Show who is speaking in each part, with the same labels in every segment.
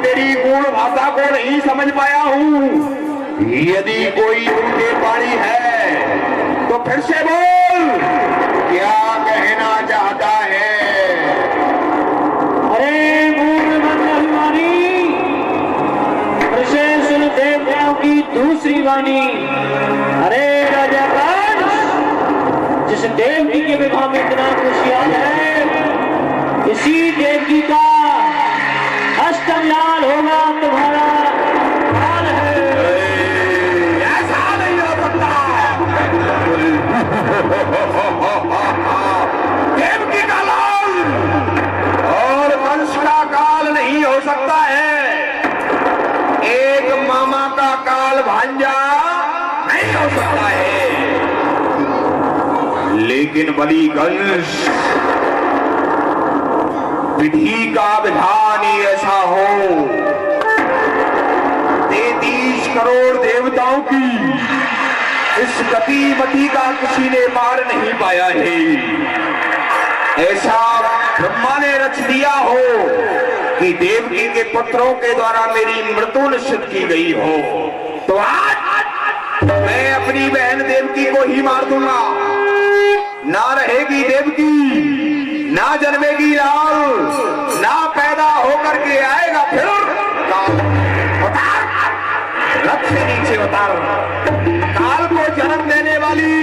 Speaker 1: तेरी गूढ़ भाषा को नहीं समझ पाया हूँ। यदि कोई उनके पानी है तो फिर से बोल, क्या कहना चाहता है?
Speaker 2: अरे मूल मंगलवाणी, ऋषि सुन देवताओं की दूसरी वाणी। अरे राजा कंस, जिस देवकी के विवाह में इतना खुशियाल है, इसी देवकी का अष्टम लाल होगा तुम्हारा लाल है।
Speaker 1: ऐसा नहीं हो सकता। देवकी का लाल और वंश का काल नहीं हो सकता है। एक मामा का काल भांजा नहीं हो सकता है। लेकिन बलि कंस, विधि का विधान ही ऐसा हो, 33 करोड़ देवताओं की इस गतिमति का किसी ने मार नहीं पाया है। ऐसा ब्रह्मा ने रच दिया हो कि देवकी के पुत्रों के द्वारा मेरी मृत्यु निश्चित की गई हो, तो आज मैं अपनी बहन देवकी को ही मार दूंगा। ना रहेगी देवकी, ना जन्मेगी लाल, ना पैदा होकर के आएगा फिर उतार, रथ से नीचे उतार। काल को जन्म देने वाली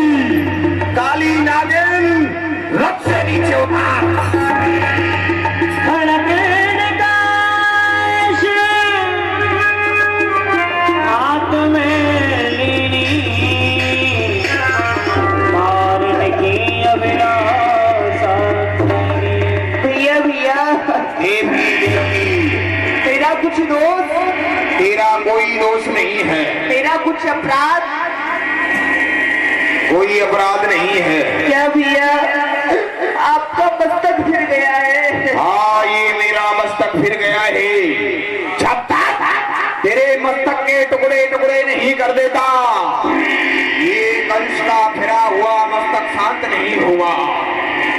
Speaker 1: काली नागिन, रथ से नीचे उतार।
Speaker 2: हाथ में लीनी मारने की अभिलाषा।
Speaker 3: भैया भैया, तेरा कुछ दोष?
Speaker 1: तेरा कोई दोष नहीं है।
Speaker 3: तेरा कुछ अपराध?
Speaker 1: कोई अपराध नहीं है।
Speaker 3: क्या भैया, आपका मस्तक फिर गया है?
Speaker 1: हाँ, ये मेरा मस्तक फिर गया है। जब तक तेरे मस्तक के टुकड़े टुकड़े नहीं कर देता, ये कंस का फिरा हुआ मस्तक शांत नहीं हुआ।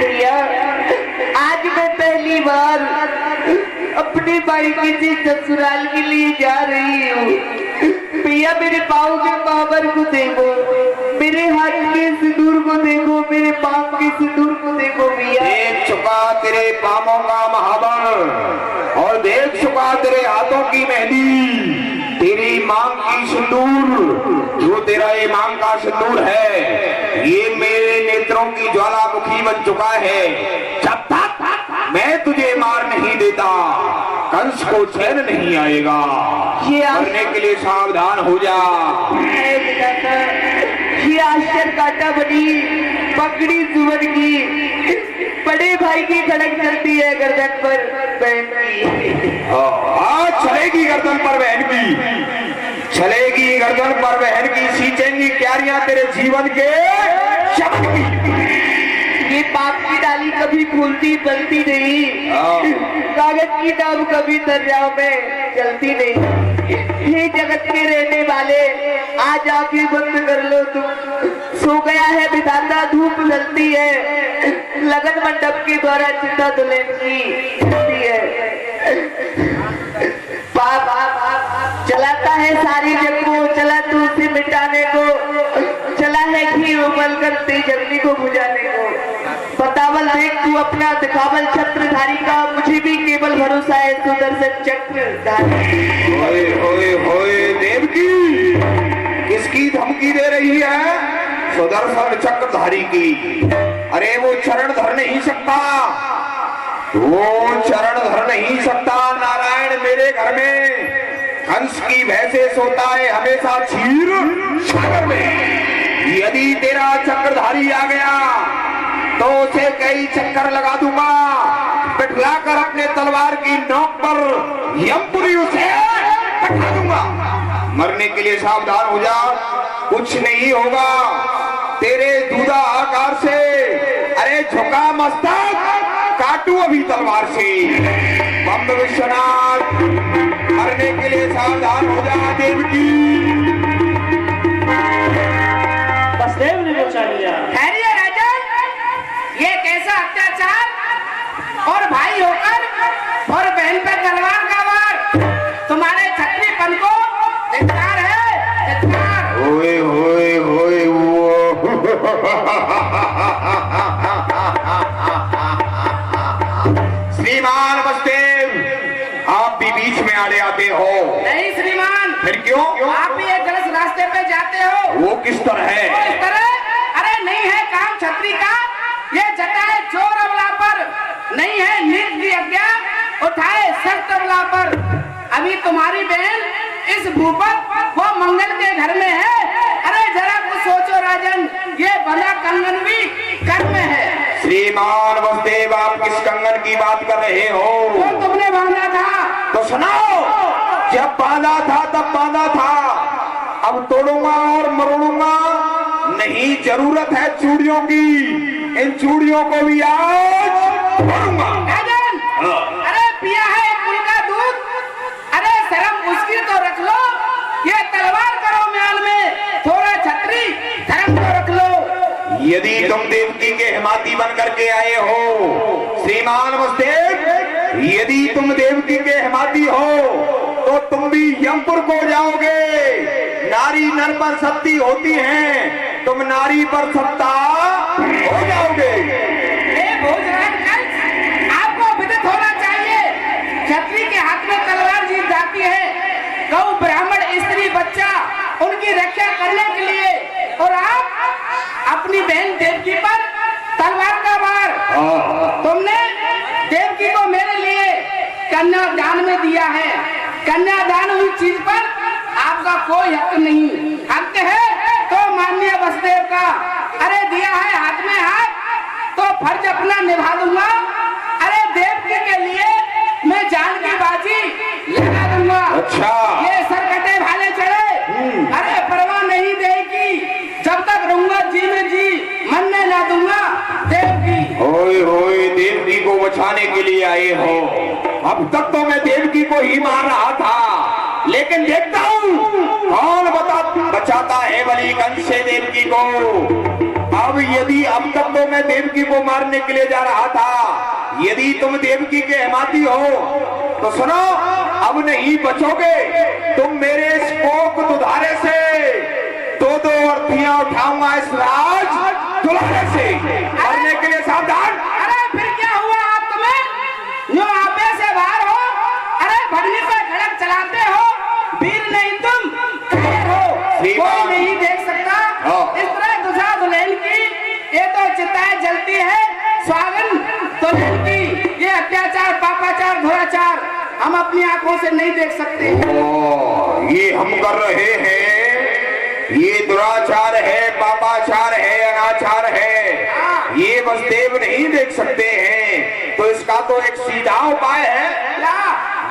Speaker 3: भैया, आज मैं पहली बार अपने भाई के ससुराल के लिए जा रही हूँ। भैया, मेरे पाँव के पावर को देखो, मेरे हाथ के सिंदूर को देखो, मेरे पाँव के सिंदूर को देखो भैया।
Speaker 1: देख चुका तेरे पाँवों का महाबल और देख चुका तेरे हाथों की मेहंदी, तेरी मांग की सिंदूर। जो तेरा ये मांग का सिंदूर है, ये मेरे नेत्रों की ज्वालामुखी बन चुका है। जब तक मैं तुझे मार नहीं देता, कंस को चैन नहीं आएगा। मरने के लिए सावधान हो जा।
Speaker 3: ये आश्चर्य काटा बनी पगड़ी सुवन की, बड़े भाई की खड़क चलती है गर्दन पर बहन की।
Speaker 1: आज चलेगी गर्दन पर बहन की, चलेगी गर्दन पर बहन की, सींचेंगी क्यारियां तेरे जीवन के शब्द की।
Speaker 3: ये पाप की डाली कभी फूलती बनती नहीं, कागज की नाव कभी दरियाओं में चलती नहीं। हे जगत के रहने वाले, आज आंखें बंद कर लो तुम। सो गया है विधाता, धूप जलती है, लगन मंडप के द्वारा चिता दुल्हन की होती है। पाप चलाता है सारी जग को, चला तू उसे मिटाने को, चला है घी उबल कर तेज अग्नि को बुझाने को। बतावल देख तू अपना दिखावल छत्रधारी का, मुझे भी केवल भरोसा है सुदर्शन चक्रधारी।
Speaker 1: होए होए होए देवकी, किसकी धमकी दे रही है? सुदर्शन चक्रधारी की। अरे वो चरण धर नहीं सकता, वो चरण धर नहीं सकता। नारायण मेरे घर में कंस की भैंसे सोता है हमेशा क्षीर सागर में। यदि तेरा चक्रधारी आ गया तो उसे कई चक्कर लगा दूंगा, बिठलाकर अपने तलवार की नोक पर यमपुरी उसे बैठा दूंगा। मरने के लिए सावधान हो जा, कुछ नहीं होगा तेरे दूधा आकार से। अरे झुका मस्तक, काटू अभी तलवार से। बम विश्वनाथ, मरने के लिए सावधान हो जा देवकी।
Speaker 2: बसदेव ने बचा लिया।
Speaker 4: खैरिए राजन, ये कैसा अत्याचार, और भाई होकर और बहन पर तलवार का वार।
Speaker 1: बीच में आड़े आते हो?
Speaker 4: नहीं श्रीमान,
Speaker 1: फिर क्यों?
Speaker 4: आप भी एक गलत रास्ते पे जाते हो।
Speaker 1: वो किस तरह है?
Speaker 4: वो इस तरह, अरे नहीं है काम छतरी का, ये जताए चोर अबला पर, नहीं है नीच की आज्ञा, उठाए सख्त अबला पर। अभी तुम्हारी बहन इस भूपत वो मंगल के घर में है। अरे जरा कुछ सोचो राजन, ये बना कंगन भी घर में है।
Speaker 1: श्रीमान वसुदेव, आप किस कंगन की बात कर रहे हो?
Speaker 4: जो तुमने बांधा था।
Speaker 1: तो सुनाओ, जब बांधा था तब बांधा था, अब तोड़ूंगा और मरोड़ूंगा नहीं। जरूरत है चूड़ियों की, इन चूड़ियों को भी आज तोड़ूंगा।
Speaker 4: राजन, अरे पिया है एक कुल का दूध, अरे शर्म उसकी तो रख लो। ये तलवार करो म्यान में, थोड़ा छतरी धर्म तो रख लो।
Speaker 1: यदि तुम देवकी के हिमाती बन करके आए हो श्रीमान वसुदेव, यदि तुम देवकी के हिमाती हो तो तुम भी यमपुर को जाओगे। नारी नर पर सत्ती होती है, तुम नारी पर सत्ता हो जाओगे।
Speaker 4: भोजराज कंस, आपको विदित होना चाहिए, छतरी के हाथ में तलवार जीत जाती है। गौ ब्राह्मण स्त्री बच्चा उनकी रक्षा करने के लिए, और आप अपनी बहन देवकी पर तलवार का वार। तुमने देवकी को मेरे लिए कन्यादान में दिया है। कन्यादान हुई चीज पर आपका कोई हक नहीं। हक है तो माननीय वसुदेव का। अरे दिया है हाथ में हाथ तो फर्ज अपना निभा दूंगा। अरे देवकी के लिए मैं जान की बाजी लगा दूंगा।
Speaker 1: अच्छा,
Speaker 4: ये सरकटे भाले चढ़े, अरे परवाह नहीं देगी, जब तक रहूंगा जी में जी मरने ना दूंगा देवकी।
Speaker 1: होए होए, देवकी को बचाने के लिए आए हो। अब तक तो मैं देवकी को ही मार रहा था, लेकिन देखता हूँ कौन बचाता है बलि कंस से देवकी को। अब यदि अब तक तो मैं देवकी को मारने के लिए जा रहा था, यदि तुम देवकी के हिमाती हो तो सुनो, अब नहीं बचोगे तुम मेरे इस कोक दुधारे से। दो अर्थियां उठाऊंगा इस राज दुलारे से। मरने के लिए सावधान।
Speaker 4: अरे फिर क्या हुआ आप तुम्हें, जो आपे से बाहर हो। अरे भरनी पे खड़क चलाते हो, वीर नहीं तुम कायर हो, कोई नहीं देख सकता। इस तरह दुल्हा दुल्हन की ये तो चिताएं जलती है, स्वागन दुल्हन की ये अत्याचार पापाचार दुराचार हम अपनी आंखों से नहीं देख सकते।
Speaker 1: ये हम कर रहे हैं, ये दुराचार है, पापाचार है, अनाचार है, ये वसुदेव नहीं देख सकते हैं। तो इसका तो एक सीधा उपाय है।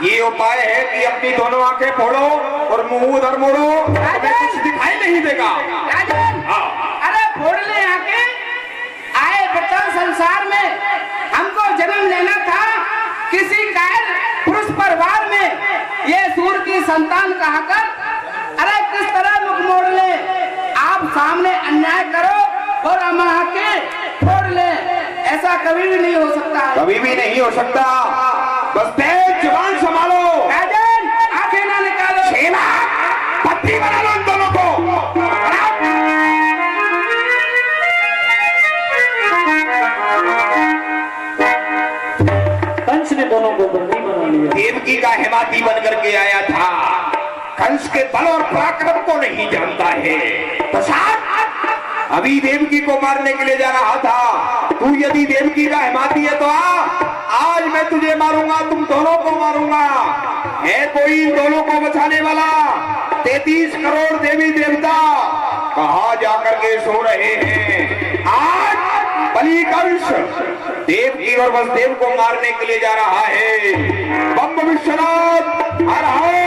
Speaker 1: ये उपाय है कि अपनी दोनों आंखें फोड़ो और मुंह उधर मोड़ो, तुम्हें कुछ दिखाई नहीं देगा।
Speaker 4: राजन, अरे फोड़ ले आके, आए बतल संसार में हमको जन्म लेना था किसी कायर पुरुष परिवार में। ये सूर की संतान कहकर अरे किस तरह मुख मोड़ ले। आप सामने अन्याय करो और हम आके फोड़ ले, ऐसा कभी भी नहीं हो सकता है।
Speaker 1: कभी भी नहीं हो सकता। बस तेज जुबान संभालो।
Speaker 4: राजन, आंखें ना निकालो।
Speaker 1: सेना पत्ती बना लो इन दोनों को।
Speaker 2: कंस ने दोनों को बंदी बना लिया।
Speaker 1: देवकी का हिमाती बन करके आया था, कंस के बल और पराक्रम को नहीं जानता है। प्रसाद, अभी देवकी को मारने के लिए जा रहा था। तू यदि देवकी का हिमाती है तो आज मैं तुझे मारूंगा, तुम दोनों को मारूंगा। है कोई इन दोनों को बचाने वाला? 33 करोड़ देवी देवता कहाँ जाकर के सो रहे हैं? आज बलि कंस देवकी और वसुदेव को मारने के लिए जा रहा है। बम विश्वनाथ हर हर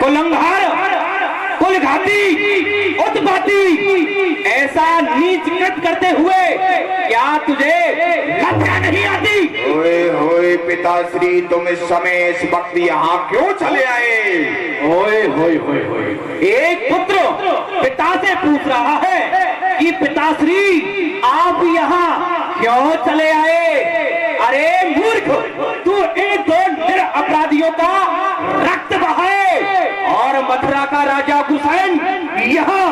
Speaker 1: कुलंघार कुलघाती उत्पाती, ऐसा नीच कृत करते हुए क्या तुझे लज्जा नहीं आती? ओए होए पिताश्री, तुम इस समय इस वक्त यहाँ क्यों चले आए?
Speaker 2: ओए होए होए होए,
Speaker 1: एक पुत्र पिता से पूछ रहा है कि पिताश्री आप यहाँ क्यों चले आए? अरे मूर्ख, तू एक दो निरपराधियों का रक्त बहाए और मथुरा का राजा हुसैन यहाँ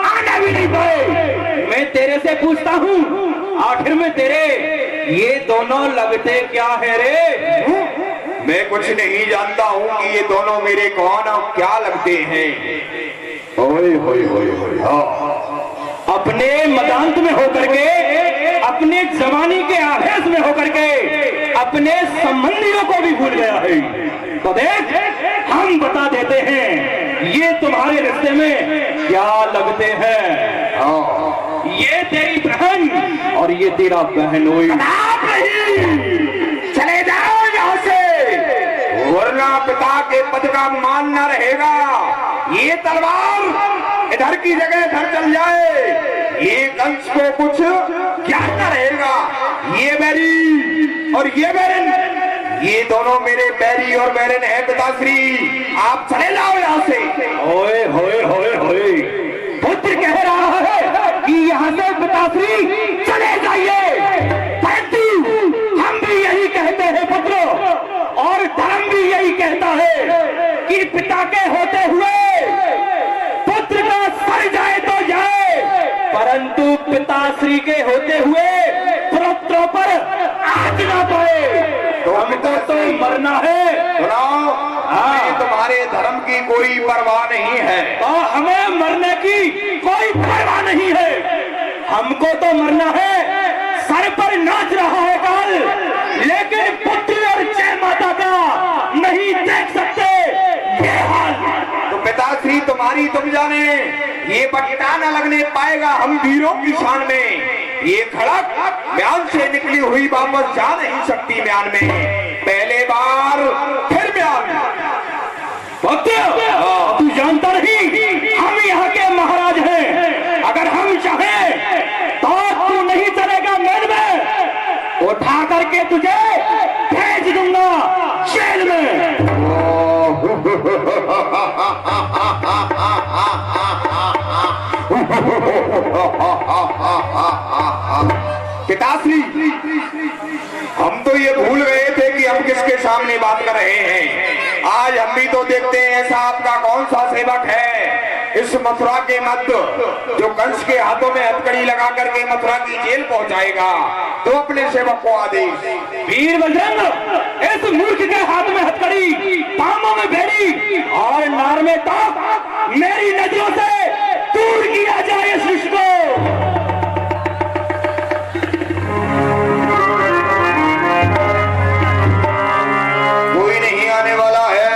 Speaker 1: आना भी नहीं पाए। मैं तेरे से पूछता हूँ, आखिर में तेरे
Speaker 2: ये दोनों लगते क्या है रे?
Speaker 1: मैं कुछ नहीं जानता हूँ कि ये दोनों मेरे कौन और क्या लगते हैं। ओए होए होए होए, हाँ।
Speaker 2: अपने मदांत में होकर के, अपने जवानी के आवेश में होकर के अपने संबंधियों को भी भूल गया है। तो देख, हम बता देते हैं ये तुम्हारे रिश्ते में क्या लगते हैं।
Speaker 1: हाँ।
Speaker 2: ये तेरी बहन और ये तेरा बहनोई।
Speaker 1: चले जाओ यहाँ से, वरना पिता के पद का मान न रहेगा। ये तलवार इधर की जगह इधर चल जाए, ये कंस को कुछ ज्ञान न रहेगा। ये बैरी और ये बैरन, ये दोनों मेरे बैरी और बैरन है पिताश्री। आप चले जाओ यहाँ से।
Speaker 2: ओए होए होए होए, पुत्र कह रहा है कि यहाँ से पिताश्री चले जाइए, परंतु हम भी यही कहते हैं पुत्र, और धर्म भी यही कहता है कि पिता के होते हुए पुत्र का सर जाए तो जाए, परंतु पिताश्री के होते हुए पुत्रों पर आग ना पाए। तो हमको तो मरना है।
Speaker 1: सुनाओ, हमें तुम्हारे धर्म की कोई परवाह नहीं है।
Speaker 2: और हमें मरने की कोई परवाह नहीं है। हमको तो मरना है, सर पर नाच रहा है काल, लेकिन पुत्र और जय माता का नहीं देख सकते ये हाल।
Speaker 1: तो पिताश्री तुम्हारी तुम जाने, ये पट्टा न लगने पाएगा हम वीरों की शान में। ये खड़क म्यान से निकली हुई वापस जा नहीं सकती म्यान में। पहले बार फिर म्यान।
Speaker 2: तू जानता नहीं हम यहाँ के महाराज हैं। अगर हम चाहें तो तू नहीं चलेगा मेल में, उठा करके तुझे भेज दूंगा जेल में।
Speaker 1: पिताश्री, हम तो ये भूल गए थे कि हम किसके सामने बात कर रहे हैं। आज हम भी तो देखते हैं ऐसा आपका कौन सा सेवक है इस मथुरा के मध्य जो कंस के हाथों में हथकड़ी लगा करके मथुरा की जेल पहुंचाएगा। तो अपने सेवक को आदेश।
Speaker 2: वीर बजरंग, इस मूर्ख के हाथ में हथकड़ी, पांवों में बेड़ी और नार में ताक मेरी नजरों से दूर किया जाए इस ऋषि को।
Speaker 1: कोई नहीं आने वाला है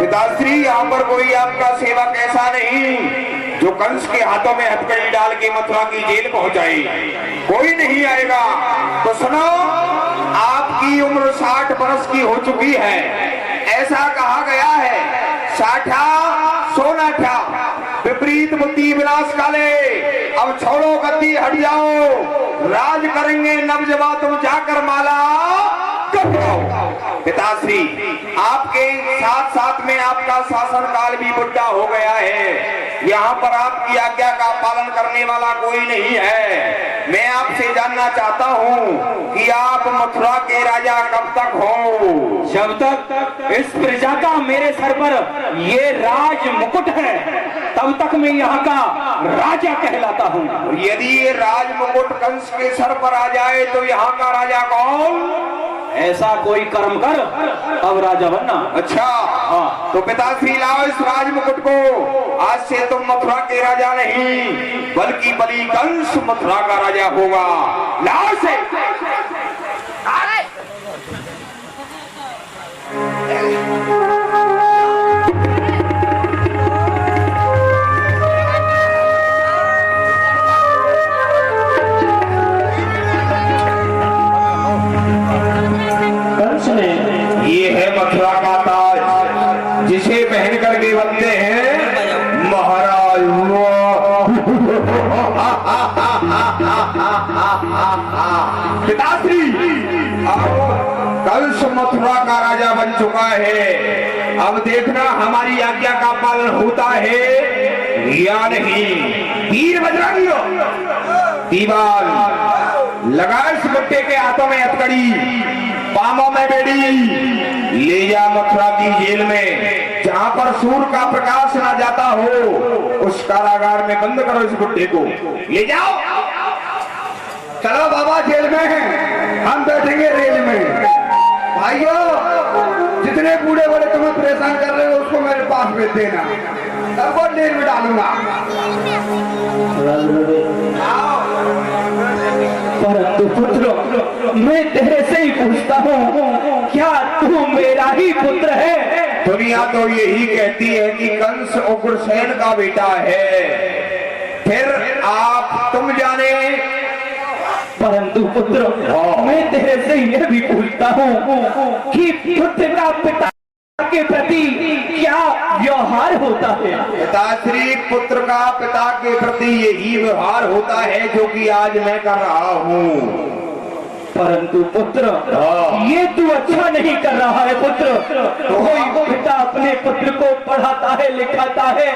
Speaker 1: पिताश्री। यहाँ पर कोई आपका सेवक ऐसा नहीं जो कंस के हाथों में हथकड़ी डाल के मथुरा की जेल पहुंचाए। कोई नहीं आएगा। तो सुनो, आपकी उम्र 60 वर्ष की हो चुकी है। ऐसा कहा गया है, साठा सोना ठा विपरीत बुद्धि विनाश काले। अब छोड़ो गद्दी, हट जाओ, राज करेंगे नवजवा तुम जाकर माला कर जाओ। पिताश्री, आपके साथ साथ में आपका शासन काल भी बुढ़ा हो गया है। यहाँ पर आपकी आज्ञा का पालन करने वाला कोई नहीं है। मैं आपसे जानना चाहता हूँ कि आप मथुरा के राजा कब तक हो?
Speaker 2: जब तक इस प्रजा का मेरे सर पर ये राज मुकुट है तब तक मैं यहाँ का राजा कहलाता हूँ।
Speaker 1: यदि ये राज मुकुट कंस के सर पर आ जाए तो यहाँ का राजा कौन?
Speaker 2: ऐसा कोई कर्म कर अब राजा बनना।
Speaker 1: अच्छा, तो पिताश्री लाओ इस राज मुकुट को। आज से तुम मथुरा के राजा नहीं बल्कि बलि कंस मथुरा का राजा होगा। लाओ से। ये है मथुरा का ताज जिसे पहन करके बनते हैं महाराज। पिताश्री, कंस मथुरा का राजा बन चुका है। अब देखना हमारी आज्ञा का पालन होता है या नहीं। वीर बजरंग, दीवाल लगा इस बुट्टे के हाथों में हथकड़ी, पामों में बेड़ी, ले जा मथुरा की जेल में जहां पर सूर्य का प्रकाश ना जाता हो। उस कारागार में बंद करो इस बुट्टे को, ले जाओ।
Speaker 2: चलो बाबा जेल में हैं, हम बैठेंगे रेल में। भाइयों, जितने बूढ़े बड़े तुम्हें परेशान कर रहे हो उसको मेरे पास भेज देना, सबको जेल में डालूंगा।
Speaker 3: परंतु पुत्र, मैं तेरे से ही पूछता हूँ, क्या तू मेरा ही पुत्र है?
Speaker 1: दुनिया तो यही कहती है कि कंस उग्रसेन का बेटा है, फिर आप तुम जाने।
Speaker 3: परंतु पुत्र, मैं तेरे से यह भी पूछता हूँ कि पुत्र का पिता के प्रति क्या व्यवहार होता है?
Speaker 1: पिताश्री, पुत्र का पिता के प्रति यही व्यवहार होता है जो कि आज मैं कर रहा हूँ।
Speaker 3: परंतु पुत्र, ये तू अच्छा नहीं कर रहा है पुत्र। कोई पिता अपने पुत्र को पढ़ाता है, लिखाता है,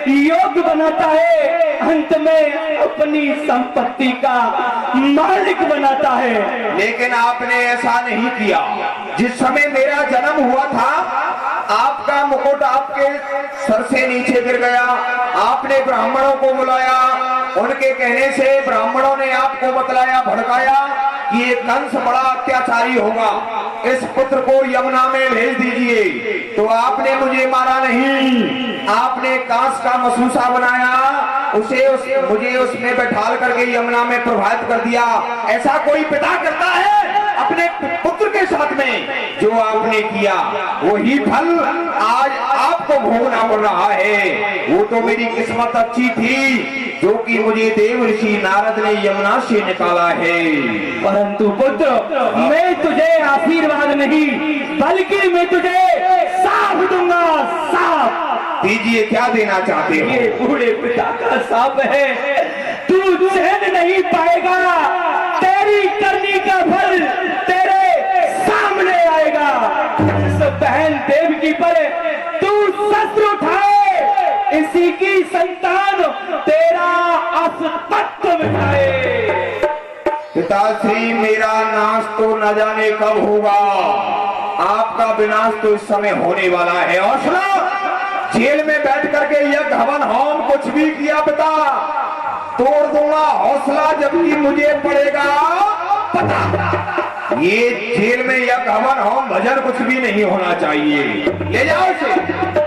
Speaker 3: योग्य बनाता है, अंत में अपनी संपत्ति का मालिक बनाता है।
Speaker 1: लेकिन आपने ऐसा नहीं किया। जिस समय मेरा जन्म हुआ था, आपका मुकुट आपके सर से नीचे गिर गया। आपने ब्राह्मणों को बुलाया, उनके कहने से ब्राह्मणों ने आपको बतलाया, भड़काया कि ये कंस बड़ा अत्याचारी होगा, इस पुत्र को यमुना में भेज दीजिए। तो आपने मुझे मारा नहीं, आपने कांस का मसूसा बनाया, मुझे उसमें बैठाल करके यमुना में प्रभावित कर दिया। ऐसा कोई पिता करता है अपने पुत्र के साथ में? जो आपने किया वही फल आज आपको भोगना पड़ रहा है। वो तो मेरी किस्मत अच्छी थी जो कि मुझे देव ऋषि नारद ने यमुना से निकाला है।
Speaker 3: परंतु पुत्र, मैं तुझे आशीर्वाद नहीं बल्कि मैं तुझे साफ दूंगा, साफ।
Speaker 1: दीजिए, क्या देना चाहते हो?
Speaker 3: ये बूढ़े पिता का साप है, तू चैन नहीं पाएगा, तेरी करनी का फल तेरे सामने आएगा। बहन देवकी पर तू शस्त्र उठाए, इसी की संतान तेरा अस्तित्व मिटाए।
Speaker 1: पिताश्री, मेरा नाश तो न जाने कब होगा, आपका विनाश तो इस समय होने वाला है। हौसला, जेल में बैठ करके यज्ञ हवन होम कुछ भी किया पिता, तोड़ दूंगा हौसला जबकि मुझे पड़ेगा पता। ये जेल में यज्ञ हवन होम भजन कुछ भी नहीं होना चाहिए। ले जाओ इसे।